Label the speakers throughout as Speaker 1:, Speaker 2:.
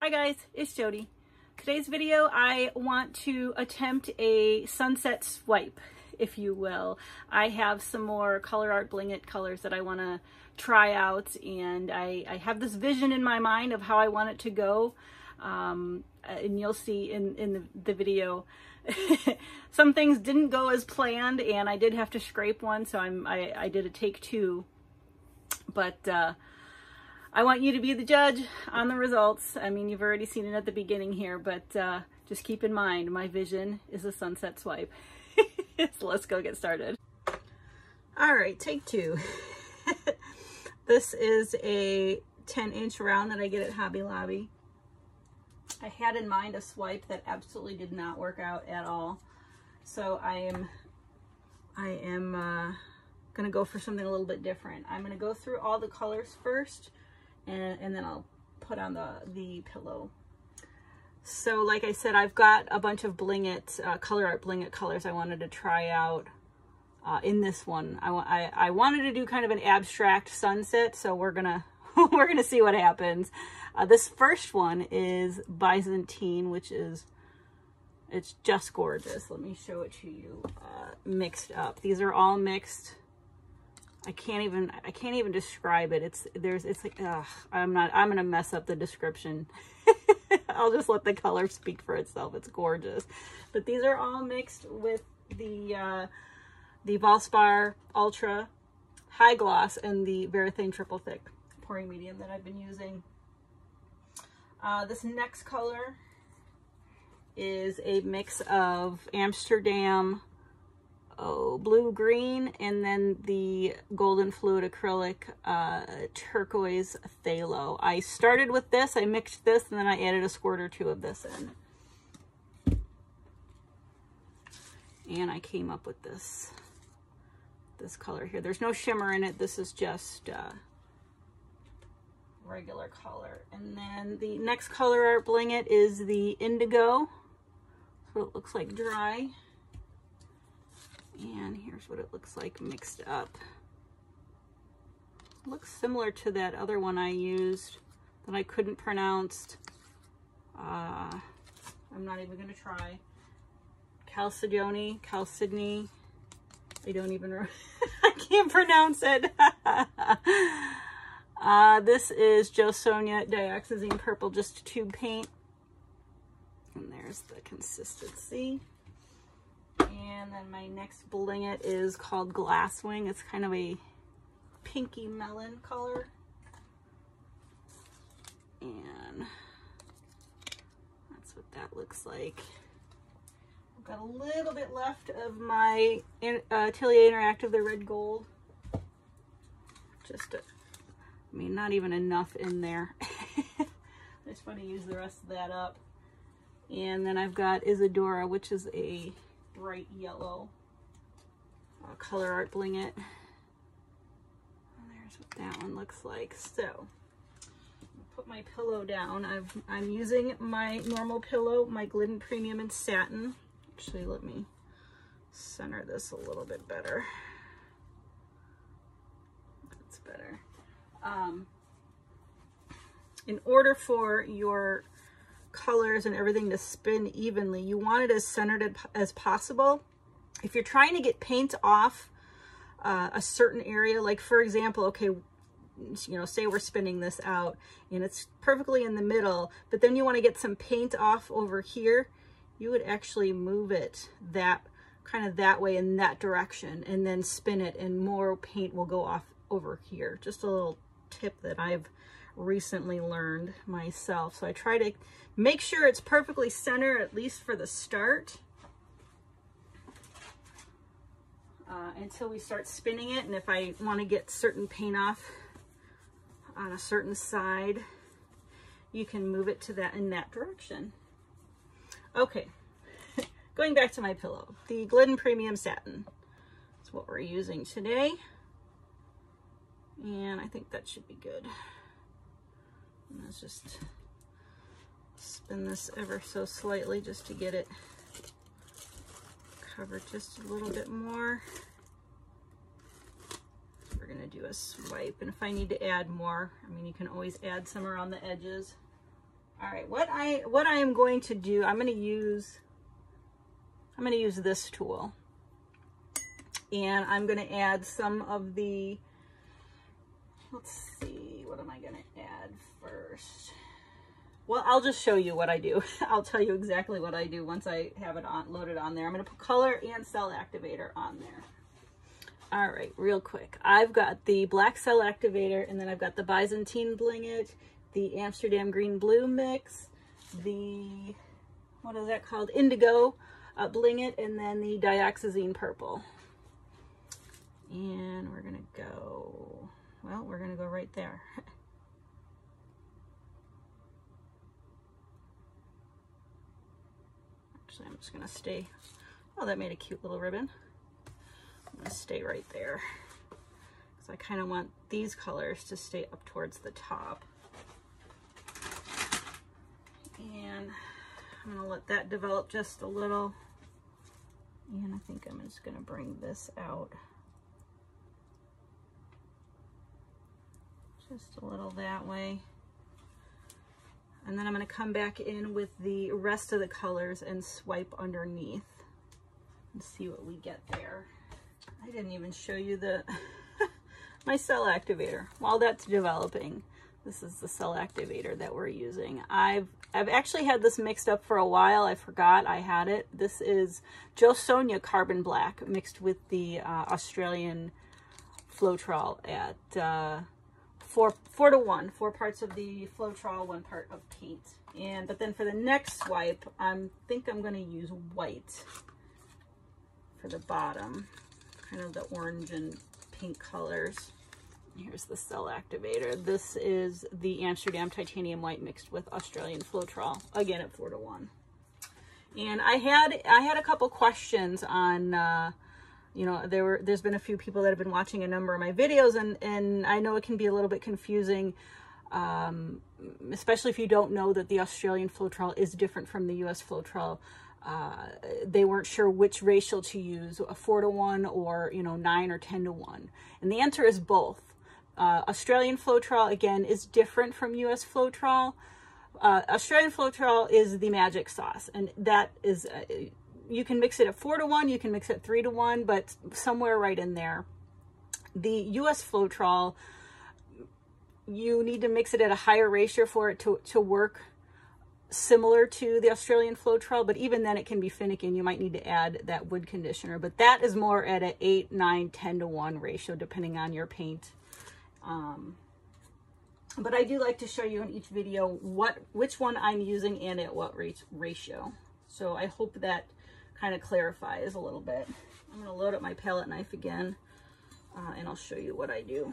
Speaker 1: Hi guys, it's Jody. Today's video, I want to attempt a sunset swipe, if you will. I have some more ColourArte Bling It colors that I want to try out, and I have this vision in my mind of how I want it to go, and you'll see in the video. Some things didn't go as planned, and I did have to scrape one, so I did a take two, but I want you to be the judge on the results. I mean, you've already seen it at the beginning here, but just keep in mind, my vision is a sunset swipe. So let's go get started. All right, take two. This is a 10-inch round that I get at Hobby Lobby. I had in mind a swipe that absolutely did not work out at all. So I am gonna go for something a little bit different. I'm gonna go through all the colors first, and then I'll put on the pillow. So like I said, I've got a bunch of Bling It, ColourArte Bling It colors I wanted to try out in this one. I wanted to do kind of an abstract sunset, so we're gonna see what happens. This first one is Byzantine, which is, it's just gorgeous. Let me show it to you, mixed up. These are all mixed. I can't even describe it. It's like, I'm gonna mess up the description. I'll just let the color speak for itself. It's gorgeous. But these are all mixed with the Valspar Ultra High Gloss and the Varathane Triple Thick pouring medium that I've been using. This next color is a mix of Amsterdam blue green, and then the golden fluid acrylic turquoise phthalo. I started with this, I mixed this, and then I added a squirt or two of this in, and I came up with this color here. There's no shimmer in it. This is just regular color. And then the next ColourArte Bling It is the indigo, so it looks like dry. And here's what it looks like mixed up. Looks similar to that other one I used that I couldn't pronounce. I'm not even gonna try. Chalcedony. I don't even, I can't pronounce it. This is Jo Sonja Dioxazine Purple, just tube paint. And there's the consistency. And then my next Bling It is called Glasswing. It's kind of a pinky melon color. And that's what that looks like. I've got a little bit left of my Atelier Interactive, the red gold. Just, I mean, not even enough in there. I just want to use the rest of that up. And then I've got Isadora, which is a bright yellow ColourArte Bling It. There's what that one looks like. So I'll put my pillow down. I'm using my normal pillow, my Glidden Premium in Satin. Actually, let me center this a little bit better. That's better. In order for your colors and everything to spin evenly, you want it as centered as possible. If you're trying to get paint off a certain area, like for example, okay, you know, say we're spinning this out and it's perfectly in the middle, but then you want to get some paint off over here, you would actually move it that kind of that way in that direction and then spin it, and more paint will go off over here. Just a little tip that I've recently learned myself. So I try to make sure it's perfectly centered, at least for the start, until we start spinning it. And if I want to get certain paint off on a certain side, you can move it to that in that direction. Okay, going back to my pillow, the Glidden Premium Satin. That's what we're using today, and I think that should be good. And let's just spin this ever so slightly just to get it covered just a little bit more. We're going to do a swipe, and if I need to add more, I mean, you can always add some around the edges. All right, what I am going to do, I'm going to use this tool, and I'm going to add some of the, let's see, what am I going to add first? Well, I'll just show you what I do. I'll tell you exactly what I do once I have it loaded on there. I'm going to put color and cell activator on there. All right, real quick. I've got the black cell activator, and then I've got the Byzantine Bling It, the Amsterdam Green Blue mix, the, what is that called? Indigo Bling It, and then the Dioxazine Purple. And we're gonna go, well, we're gonna go right there. Actually, I'm just gonna stay, oh, that made a cute little ribbon. I'm gonna stay right there, because I kind of want these colors to stay up towards the top. And I'm gonna let that develop just a little. And I think I'm just gonna bring this out just a little that way. And then I'm gonna come back in with the rest of the colors and swipe underneath and see what we get there. I didn't even show you the my cell activator. While that's developing, this is the cell activator that we're using. I've actually had this mixed up for a while. I forgot I had it. This is Jo Sonja Carbon Black mixed with the Australian Floetrol at 4 to 1. 4 parts of the Floetrol, 1 part of paint. But then for the next swipe, I think I'm going to use white for the bottom, kind of the orange and pink colors. Here's the cell activator. This is the Amsterdam Titanium White mixed with Australian Floetrol, again at 4 to 1. And I had a couple questions on, you know, there's been a few people that have been watching a number of my videos, and I know it can be a little bit confusing, especially if you don't know that the Australian Floetrol is different from the US Floetrol. They weren't sure which ratio to use, a 4 to 1 or, you know, 9 or 10 to 1. And the answer is both. Australian Floetrol, again, is different from US Floetrol. Australian Floetrol is the magic sauce, and that is, you can mix it at 4 to 1, you can mix it at 3 to 1, but somewhere right in there. The US Floetrol, you need to mix it at a higher ratio for it to work similar to the Australian Floetrol, but even then it can be finicky and you might need to add that wood conditioner. But that is more at an 8, 9, 10 to 1 ratio, depending on your paint. But I do like to show you in each video which one I'm using and at what ratio. So I hope that kind of clarifies a little bit. I'm going to load up my palette knife again, and I'll show you what I do.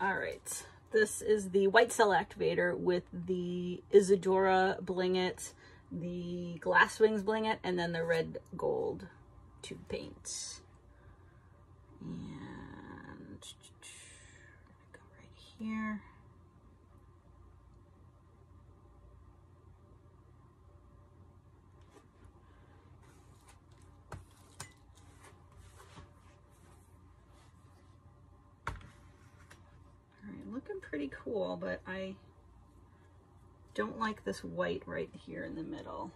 Speaker 1: All right. This is the white cell activator with the Isadora Bling It, the Glass Wings Bling It, and then the red gold tube paint. And go right here. Looking pretty cool, but I don't like this white right here in the middle.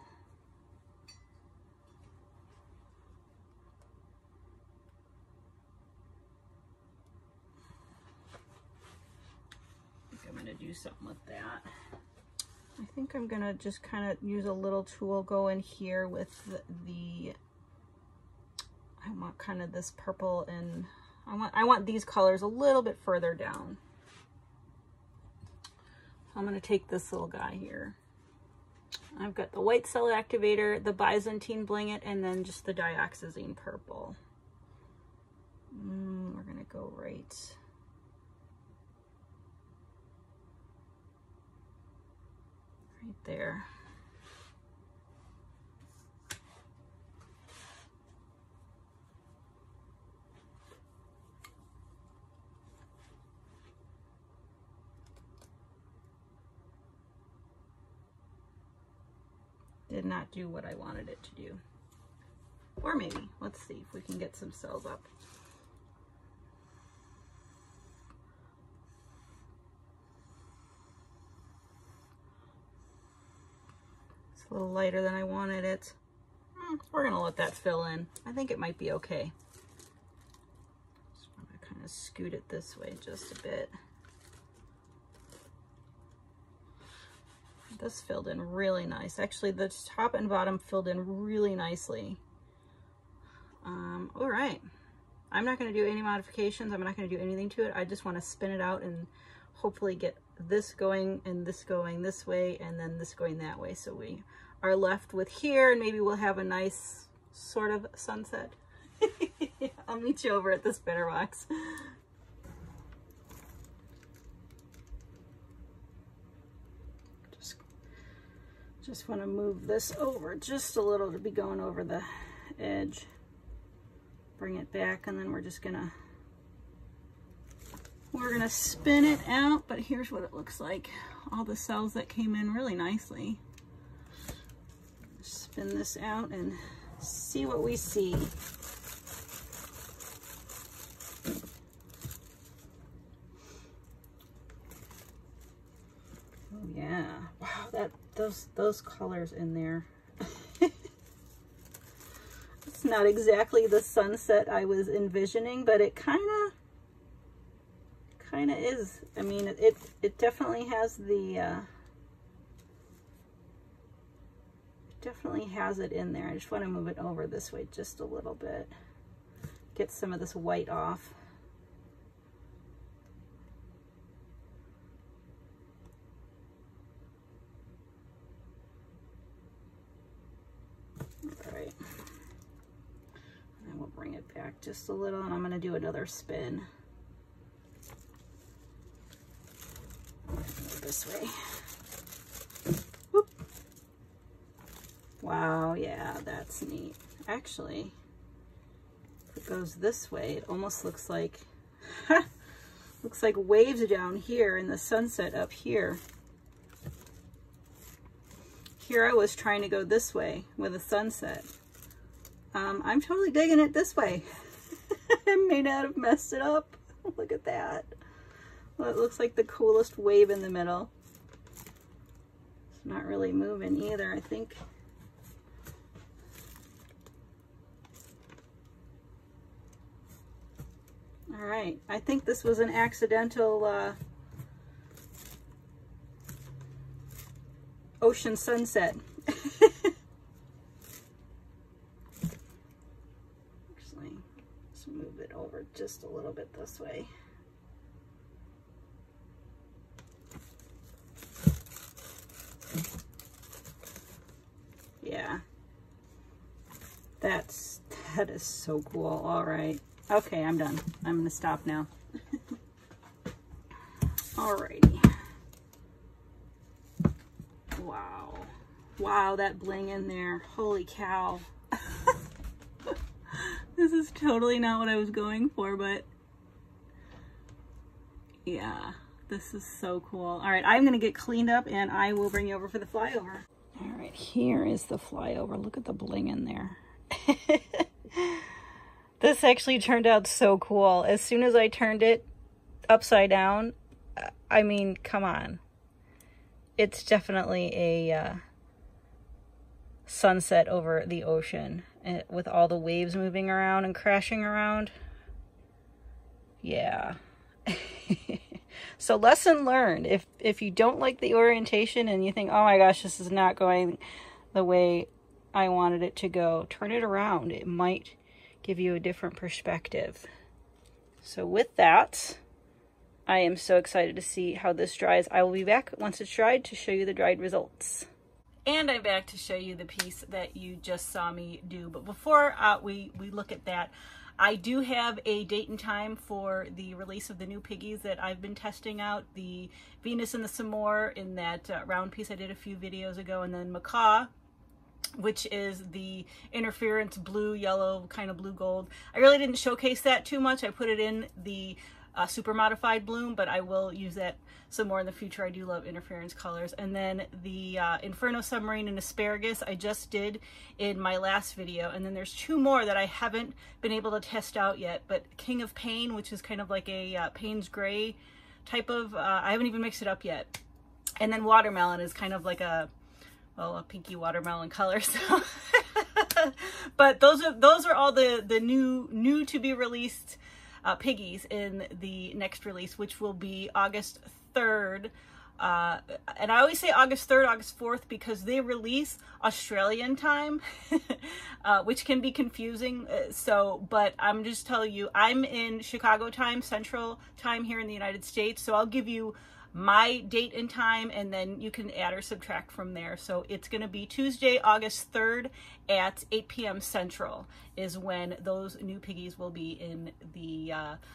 Speaker 1: I think I'm going to do something with that. I think I'm going to just kind of use a little tool, go in here with the I want kind of this purple, and I want these colors a little bit further down. I'm going to take this little guy here. I've got the white cell activator, the Byzantine Bling It, and then just the Dioxazine Purple. We're going to go right there. Did not do what I wanted it to do. Or maybe, let's see if we can get some cells up. a little lighter than I wanted it. We're gonna let that fill in. I think it might be okay. Just want to kind of scoot it this way just a bit. This filled in really nice. Actually, the top and bottom filled in really nicely. All right. I'm not going to do any modifications. I'm not going to do anything to it. I just want to spin it out and hopefully get this going and this going this way and then this going that way. So we are left with here, and maybe we'll have a nice sort of sunset. I'll meet you over at the spinner box. Just want to move this over just a little to be going over the edge. Bring it back, and then we're gonna spin it out, but here's what it looks like. All the cells that came in really nicely. Spin this out and see what we see. Oh yeah, wow, those colors in there. It's not exactly the sunset I was envisioning, but it kind of is. I mean, it definitely has the definitely has it in there. I just want to move it over this way just a little bit. Get some of this white off. All right. And we'll bring it back just a little, and I'm going to do another spin. This way. Whoop. Wow, yeah, that's neat. Actually, if it goes this way, it almost looks like looks like waves down here in the sunset up here. Here I was trying to go this way with a sunset. I'm totally digging it this way. I may not have messed it up. Look at that. Well, it looks like the coolest wave in the middle. It's not really moving either, I think. All right, I think this was an accidental ocean sunset. Actually, let's move it over just a little bit this way. Yeah, that is so cool. All right, okay, I'm done. I'm gonna stop now. Alrighty. Wow, that bling in there. Holy cow. This is totally not what I was going for, but yeah, this is so cool. All right, I'm gonna get cleaned up and I will bring you over for the flyover. All right, here is the flyover. Look at the bling in there. This actually turned out so cool. As soon as I turned it upside down, I mean, come on. It's definitely a sunset over the ocean with all the waves moving around and crashing around. Yeah. So lesson learned. If you don't like the orientation and you think, oh my gosh, this is not going the way I wanted it to go, turn it around. It might give you a different perspective. So with that, I am so excited to see how this dries. I will be back once it's dried to show you the dried results. And I'm back to show you the piece that you just saw me do. But before we look at that, I do have a date and time for the release of the new piggies that I've been testing out. The Venus and the Some More in that round piece I did a few videos ago, and then Macaw, which is the interference blue, yellow, kind of blue gold. I really didn't showcase that too much. I put it in the super modified bloom, but I will use that some more in the future. I do love interference colors. And then the Inferno Submarine and Asparagus I just did in my last video. And then there's two more that I haven't been able to test out yet, but King of Pain, which is kind of like a Payne's Gray type of, I haven't even mixed it up yet. And then Watermelon is kind of like a, well, a pinky watermelon color. So, but those are all the new to be released piggies in the next release, which will be August 3rd. And I always say August 3rd, August 4th, because they release Australian time, which can be confusing. But I'm just telling you, I'm in Chicago time, Central time here in the United States. So I'll give you my date and time, and then you can add or subtract from there. So it's going to be Tuesday, August 3rd at 8 p.m. Central is when those new piggies will be in the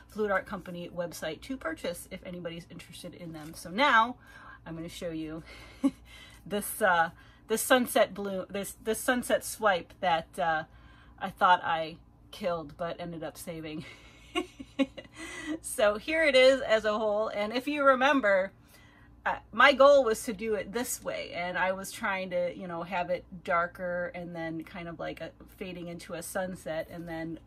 Speaker 1: Fluid Art Company website to purchase if anybody's interested in them. So now I'm going to show you this sunset bloom, this sunset swipe that I thought I killed but ended up saving. So here it is as a whole, and if you remember, my goal was to do it this way, and I was trying to, you know, have it darker and then kind of like fading into a sunset, and then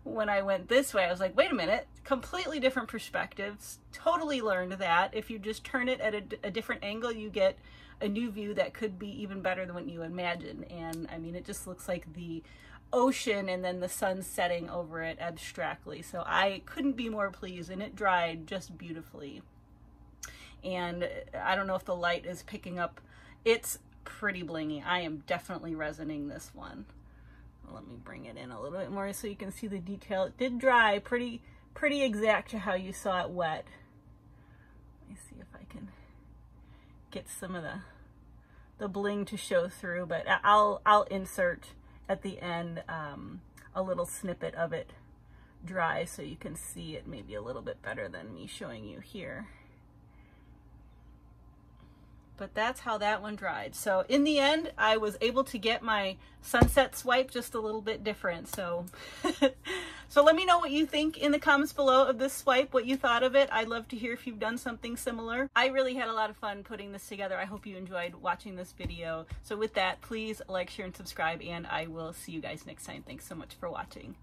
Speaker 1: when I went this way, I was like, wait a minute, completely different perspectives. Totally learned that if you just turn it at a different angle, you get a new view that could be even better than what you imagine. And I mean, it just looks like the ocean and then the sun setting over it abstractly. So I couldn't be more pleased, and it dried just beautifully. And I don't know if the light is picking up. It's pretty blingy. I am definitely resining this one. Let me bring it in a little bit more so you can see the detail. It did dry pretty exact to how you saw it wet. Let me see if I can get some of the bling to show through, but I'll insert at the end a little snippet of it dry so you can see it maybe a little bit better than me showing you here. But that's how that one dried. So in the end, I was able to get my sunset swipe just a little bit different. So, so let me know what you think in the comments below of this swipe, what you thought of it. I'd love to hear if you've done something similar. I really had a lot of fun putting this together. I hope you enjoyed watching this video. So with that, please like, share, and subscribe, and I will see you guys next time. Thanks so much for watching.